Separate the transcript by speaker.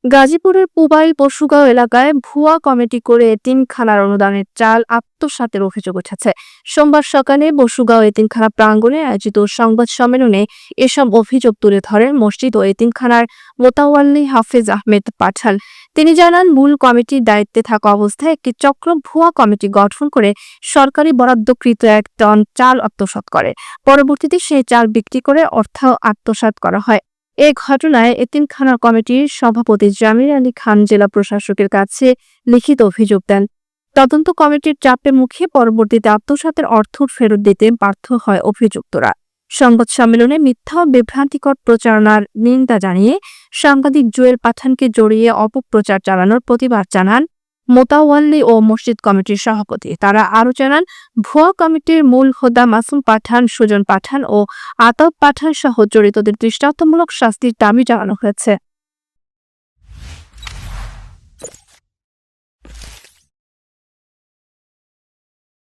Speaker 1: গাজীপুরের পুবাইল পশুগাঁও এলাকায় ভুয়া কমিটি করে এতিমখানার অনুদানের চাল আত্মসাতের অভিযোগ উঠেছে। সোমবার সকালে বসুগাঁও এতিমখানা প্রাঙ্গণে আয়োজিত সংবাদ সম্মেলনে এসব অভিযোগ তুলে ধরেন মসজিদ ও এতিমখানার মোতাওয়াল্লি হাফেজ আহমেদ পাঠান। তিনি জানান, মূল কমিটির দায়িত্বে থাকা অবস্থায় একটি চক্র ভুয়া কমিটি গঠন করে সরকারি বরাদ্দকৃত 1 টন চাল আত্মসাৎ করে। পরবর্তীতে সেই চাল বিক্রি করে অর্থ আত্মসাৎ করা হয়। এ ঘটনায় এতিমখানা কমিটির সভাপতি জামির আলী খান জেলা প্রশাসকের কাছে লিখিত অভিযোগ দেন। তদন্ত কমিটির চাপের মুখে পরবর্তীতে আত্মসাতের অর্থ ফেরত দিতে বাধ্য হয় অভিযুক্তরা। সংবাদ সম্মেলনে মিথ্যা ও বিভ্রান্তিকর প্রচারণার নিন্দা জানিয়ে সাংবাদিক জুয়েল পাঠানকে জড়িয়ে অপপ্রচার চালানোর প্রতিবাদ জানান মোতাওয়াল্লি ও মসজিদ কমিটির সভাপতি। তারা আরও জানান, ভুয়া কমিটির মূল হোদা মাসুম পাঠান, সুজন পাঠান ও আতাব পাঠান সহ জড়িতদের দৃষ্টান্তমূলক শাস্তির দাবি জানানো হয়েছে।